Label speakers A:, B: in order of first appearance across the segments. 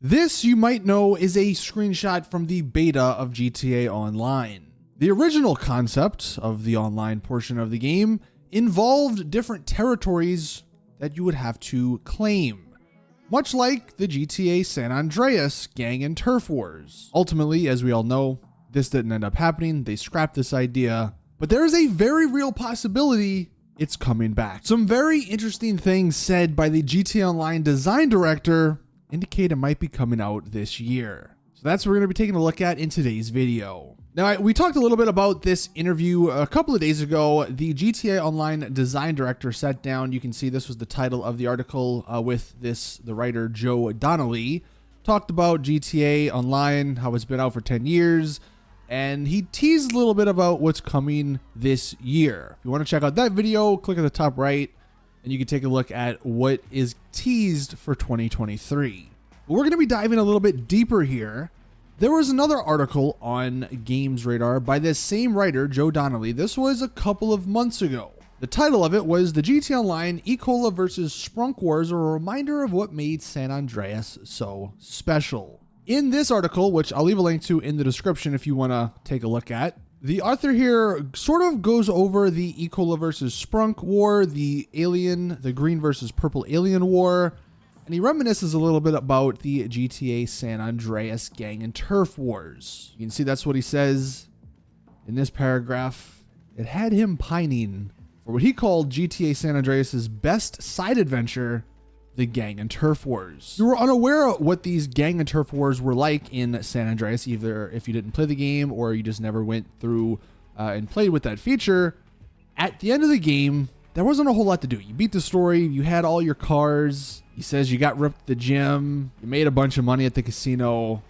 A: This, you might know, is a screenshot from the beta of GTA Online. The original concept of the online portion of the game involved different territories that you would have to claim, much like the GTA San Andreas gang and turf wars. Ultimately, as we all know, this didn't end up happening. They scrapped this idea, but there is a very real possibility it's coming back. Some very interesting things said by the GTA Online design director indicate it might be coming out this year. So that's what we're going to be taking a look at in today's video. Now, we talked a little bit about this interview a couple of days ago. The GTA Online design director sat down. You can see this was the title of the article with the writer Joe Donnelly. Talked about GTA Online, how it's been out for 10 years, and he teased a little bit about what's coming this year. If you want to check out that video, click at the top right, and you can take a look at what is teased for 2023. But we're going to be diving a little bit deeper here. There was another article on Games Radar by this same writer, Joe Donnelly. This was a couple of months ago. The title of it was The GTA Online E-Cola vs. Sprunk Wars, a reminder of what made San Andreas so special. In this article, which I'll leave a link to in the description if you want to take a look at, the author here sort of goes over the E-Cola versus Sprunk war, the green versus purple alien war, and he reminisces a little bit about the GTA San Andreas gang and turf wars. You can see that's what he says in this paragraph. It had him pining for what he called GTA San Andreas' best side adventure, the gang and turf wars. You were unaware of what these gang and turf wars were like in San Andreas, either if you didn't play the game or you just never went through and played with that feature. At the end of the game, there wasn't a whole lot to do. You beat the story, you had all your cars. He says you got ripped at the gym, you made a bunch of money at the casino.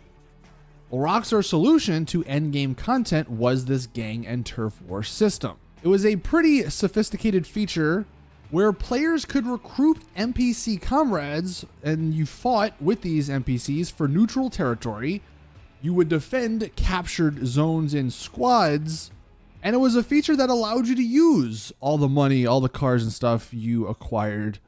A: Well, Rockstar's solution to endgame content was this gang and turf war system. It was a pretty sophisticated feature where players could recruit NPC comrades, and you fought with these NPCs for neutral territory. You would defend captured zones in squads, and it was a feature that allowed you to use all the money, all the cars and stuff you acquired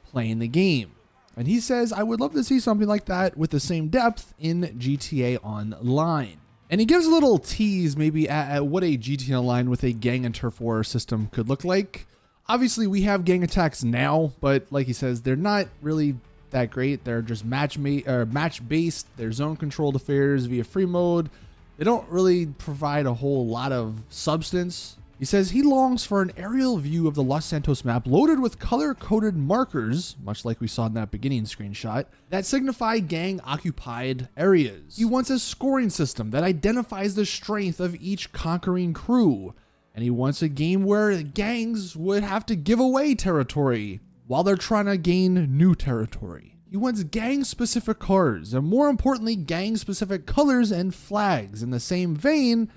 A: playing the game. And he says, I would love to see something like that with the same depth in GTA Online. And he gives a little tease maybe at what a GTA Online with a gang and turf war system could look like. Obviously, we have gang attacks now, but like he says, they're not really that great. They're just match-based. They're zone-controlled affairs via free mode. They don't really provide a whole lot of substance. He says he longs for an aerial view of the Los Santos map loaded with color-coded markers, much like we saw in that beginning screenshot, that signify gang-occupied areas. He wants a scoring system that identifies the strength of each conquering crew. And he wants a game where gangs would have to give away territory while they're trying to gain new territory. He wants gang-specific cars, and more importantly, gang-specific colors and flags in the same vein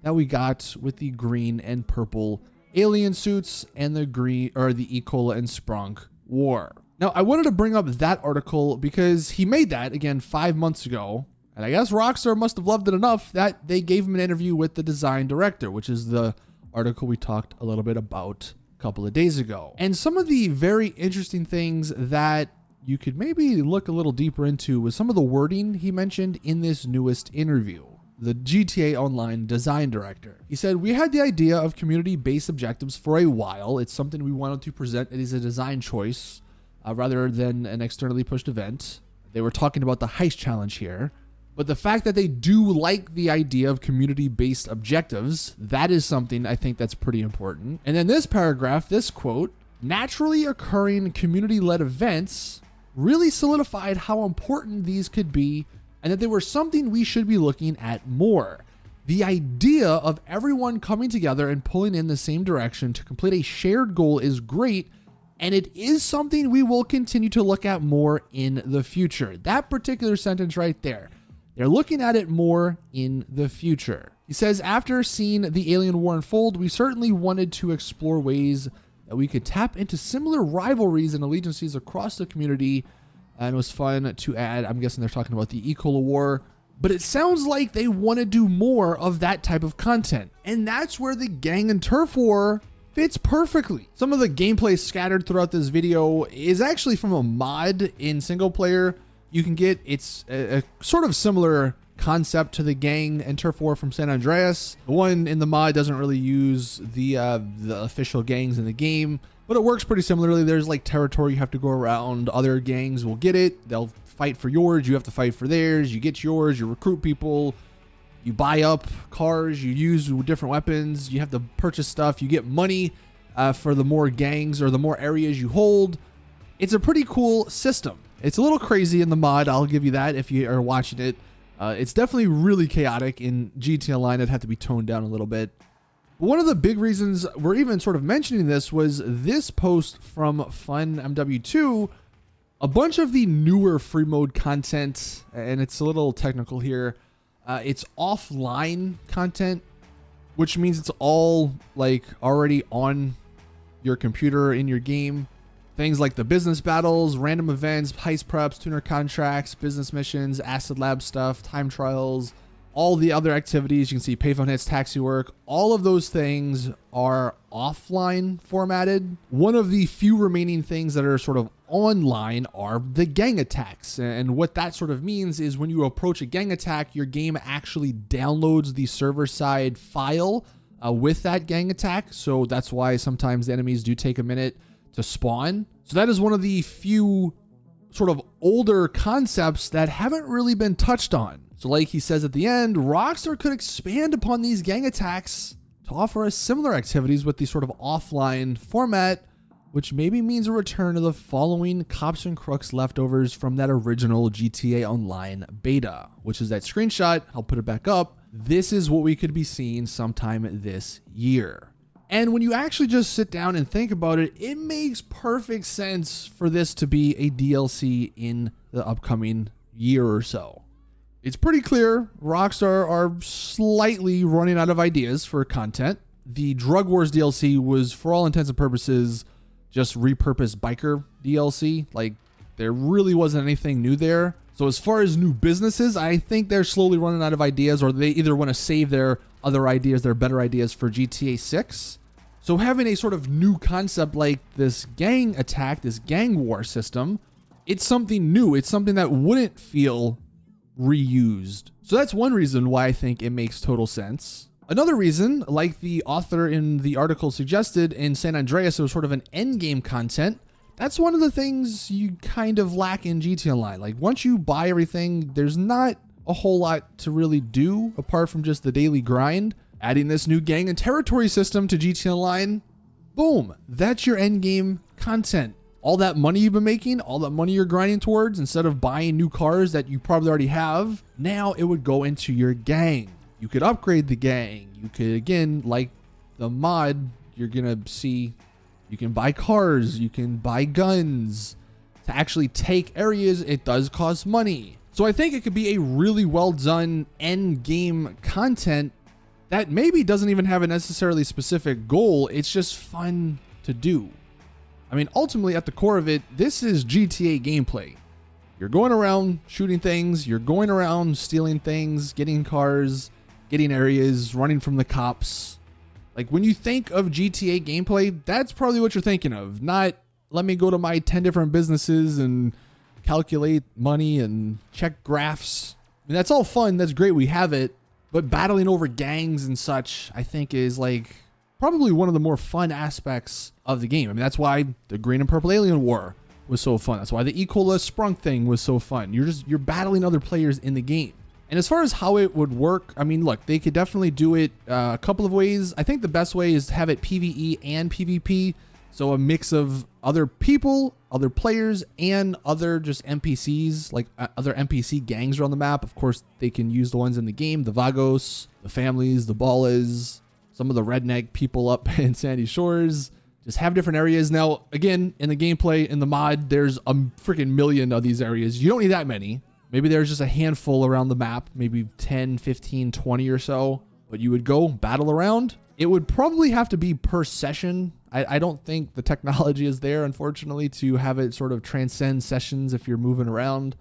A: that we got with the green and purple alien suits and the E-Cola and Sprunk war. Now, I wanted to bring up that article because he made that, again, 5 months ago. And I guess Rockstar must have loved it enough that they gave him an interview with the design director, which is the article we talked a little bit about a couple of days ago. And some of the very interesting things that you could maybe look a little deeper into was some of the wording he mentioned in this newest interview. The GTA Online design director. He said, we had the idea of community-based objectives for a while. It's something we wanted to present as a design choice rather than an externally pushed event. They were talking about the heist challenge here. But the fact that they do like the idea of community-based objectives, that is something I think that's pretty important. And then this paragraph, this quote, naturally occurring community-led events really solidified how important these could be and that they were something we should be looking at more. The idea of everyone coming together and pulling in the same direction to complete a shared goal is great, and it is something we will continue to look at more in the future. That particular sentence right there. They're looking at it more in the future. He says, after seeing the alien war unfold, we certainly wanted to explore ways that we could tap into similar rivalries and allegiances across the community. And it was fun to add, I'm guessing they're talking about the E-Cola war, but it sounds like they want to do more of that type of content. And that's where the gang and turf war fits perfectly. Some of the gameplay scattered throughout this video is actually from a mod in single player. you can get. It's a sort of similar concept to the gang and turf war from San Andreas. The one in the mod doesn't really use the official gangs in the game, but it works pretty similarly. There's like territory you have to go around. Other gangs will get it. They'll fight for yours. You have to fight for theirs. You get yours. You recruit people. You buy up cars. You use different weapons. You have to purchase stuff. You get money for the more gangs or the more areas you hold. It's a pretty cool system. It's a little crazy in the mod. I'll give you that if you are watching it. It's definitely really chaotic. In GTA Online, it had to be toned down a little bit. One of the big reasons we're even sort of mentioning this was this post from Fun MW2. A bunch of the newer free mode content, and it's a little technical here, it's offline content, which means it's all like already on your computer in your game. Things like the business battles, random events, heist preps, tuner contracts, business missions, acid lab stuff, time trials, all the other activities. You can see payphone hits, taxi work. All of those things are offline formatted. One of the few remaining things that are sort of online are the gang attacks. And what that sort of means is when you approach a gang attack, your game actually downloads the server side file with that gang attack. So that's why sometimes the enemies do take a minute to spawn. So that is one of the few sort of older concepts that haven't really been touched on. So like he says at the end, Rockstar could expand upon these gang attacks to offer us similar activities with the sort of offline format, which maybe means a return to the following cops and crooks leftovers from that original GTA Online beta, which is that screenshot. I'll put it back up. This is what we could be seeing sometime this year. And when you actually just sit down and think about it, it makes perfect sense for this to be a DLC in the upcoming year or so. It's pretty clear Rockstar are slightly running out of ideas for content. The Drug Wars DLC was, for all intents and purposes, just repurposed biker DLC. Like, there really wasn't anything new there. So as far as new businesses, I think they're slowly running out of ideas, or they either want to save their other ideas, their better ideas for GTA 6. So having a sort of new concept like this gang attack, this gang war system, it's something new. It's something that wouldn't feel reused. So that's one reason why I think it makes total sense. Another reason, like the author in the article suggested, in San Andreas, it was sort of an end game content. That's one of the things you kind of lack in GTA Online. Like, once you buy everything, there's not a whole lot to really do apart from just the daily grind. Adding this new gang and territory system to GTA Online, boom, that's your end game content. All that money you've been making, all that money you're grinding towards, instead of buying new cars that you probably already have, now it would go into your gang. You could upgrade the gang. You could, again, like the mod, you're gonna see, you can buy cars, you can buy guns. To actually take areas, it does cost money. So I think it could be a really well done end game content that maybe doesn't even have a necessarily specific goal. It's just fun to do. I mean, ultimately at the core of it, this is GTA gameplay. You're going around shooting things, you're going around stealing things, getting cars, getting areas, running from the cops. Like, when you think of GTA gameplay, that's probably what you're thinking of. Not, let me go to my 10 different businesses and calculate money and check graphs. I mean, that's all fun, that's great, we have it. But battling over gangs and such, I think, is like probably one of the more fun aspects of the game. I mean, that's why the green and purple alien war was so fun. That's why the E. coli sprunk thing was so fun. You're battling other players in the game. And as far as how it would work, I mean, look, they could definitely do it a couple of ways. I think the best way is to have it PvE and PvP. So a mix of other people, other players, and other just NPCs, like other NPC gangs around the map. Of course, they can use the ones in the game, the Vagos, the families, the Ballas, some of the redneck people up in Sandy Shores. Just have different areas. Now, again, in the gameplay, in the mod, there's a freaking million of these areas. You don't need that many. Maybe there's just a handful around the map, maybe 10, 15, 20 or so. But you would go battle around. It would probably have to be per session. I don't think the technology is there, unfortunately, to have it sort of transcend sessions if you're moving around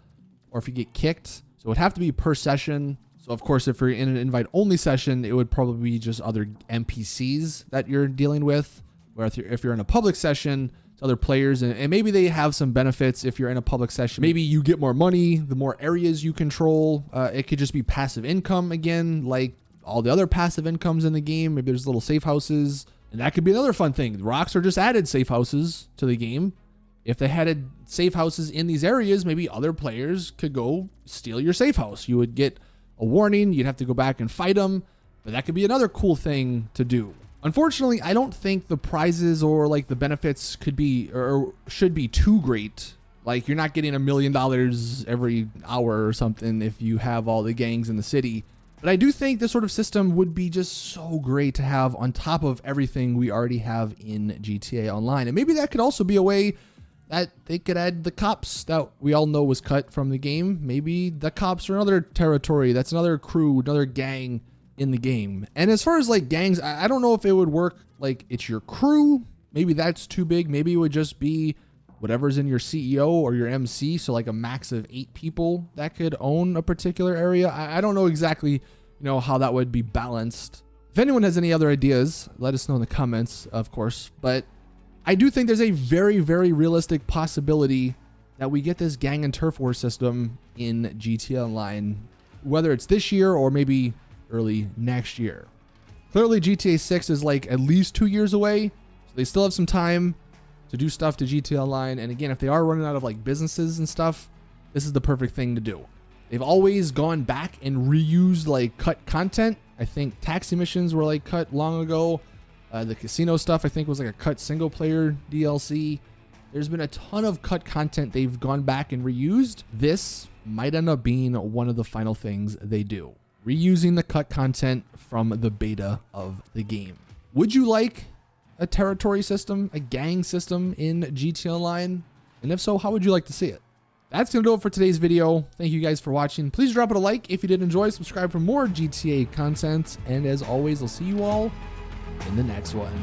A: or if you get kicked. So it would have to be per session. So, of course, if you're in an invite-only session, it would probably be just other NPCs that you're dealing with. Where if you're in a public session, it's to other players, and maybe they have some benefits if you're in a public session. Maybe you get more money, the more areas you control. It could just be passive income again, like all the other passive incomes in the game. Maybe there's little safe houses, and that could be another fun thing. Rockstar just added safe houses to the game. If they had safe houses in these areas, maybe other players could go steal your safe house. You would get a warning. You'd have to go back and fight them, but that could be another cool thing to do. Unfortunately, I don't think the prizes or like the benefits could be or should be too great. Like you're not getting $1 million every hour or something if you have all the gangs in the city. But I do think this sort of system would be just so great to have on top of everything we already have in GTA Online. And maybe that could also be a way that they could add the cops that we all know was cut from the game. Maybe the cops are another territory. That's another crew, another gang in the game. And as far as like gangs, I don't know if it would work like it's your crew. Maybe that's too big. Maybe it would just be whatever's in your CEO or your MC. So like a max of 8 people that could own a particular area. I don't know exactly, how that would be balanced. If anyone has any other ideas, let us know in the comments, of course. But I do think there's a very, very realistic possibility that we get this gang and turf war system in GTA Online, whether it's this year or maybe early next year. Clearly GTA 6 is like at least 2 years away, so they still have some time to do stuff to GTA Online. And again, if they are running out of like businesses and stuff, this is the perfect thing to do. They've always gone back and reused like cut content. I think taxi missions were like cut long ago. The casino stuff, I think, was like a cut single player DLC. There's been a ton of cut content they've gone back and reused. This might end up being one of the final things they do. Reusing the cut content from the beta of the game. Would you like a territory system, a gang system in GTA Online? And if so, how would you like to see it? That's going to do it for today's video. Thank you guys for watching. Please drop it a like if you did enjoy. Subscribe for more GTA content. And as always, I'll see you all in the next one.